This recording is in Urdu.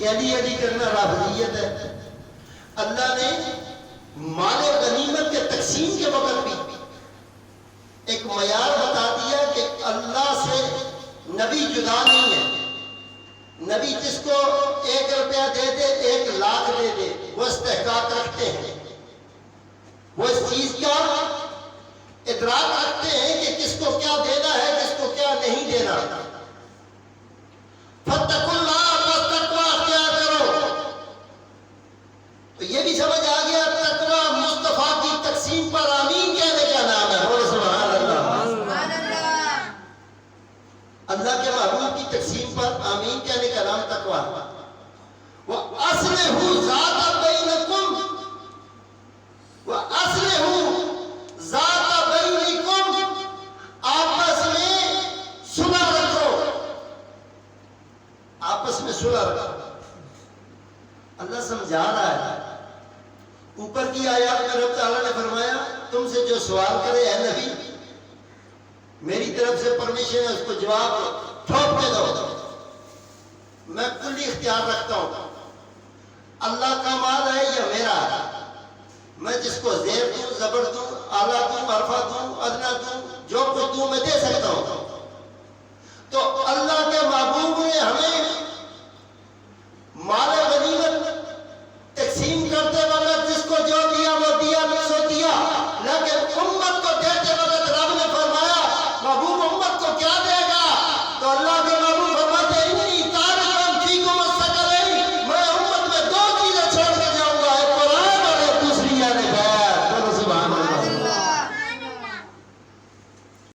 کہ علی علی کرنا رافضیت ہے۔ اللہ نے مال غنیمت کے تقسیم کے وقت بھی ایک معیار بتا دیا کہ اللہ سے نبی جدا نہیں ہے۔ نبی جس کو 1 روپیہ دے دے 1 لاکھ دے دے، وہ استحقاق رکھتے ہیں، وہ اس چیز کا ادراک رکھتے ہیں کہ کس کو کیا دینا ہے، کس کو کیا نہیں دینا۔ فاتقوا اللہ، بس تقوی اختیار کرو۔ تو یہ بھی سمجھ آ گیا تقوی مصطفیٰ کی تقسیم پر آمین کہنے کا نام ہے۔ بولو سبحان اللہ۔ سبحان اللہ۔ اللہ کے محبوب کی تقسیم پر آمین کہنے کا نام تقوی۔ وَأَصْلِحُوا ذَاتَ بَيْنِكُمْ، وَأَصْلِحُوا ذَاتَ بَيْنِكُمْ، آپس میں صلح رکھو، آپس میں صلح رکھو۔ اللہ سمجھا رہا ہے۔ اوپر کی آیات میں رب تعالیٰ نے فرمایا تم سے جو سوال کرے اے نبی، میری طرف سے پرمیشن ہے، اس کو جواب ٹھوک کے دو۔ میں کلی اختیار رکھتا ہوں، اللہ کا مال ہے یا میرا ہے، میں جس کو زیر دوں، زبر دوں، اعلیٰ دوں، عرفہ دوں،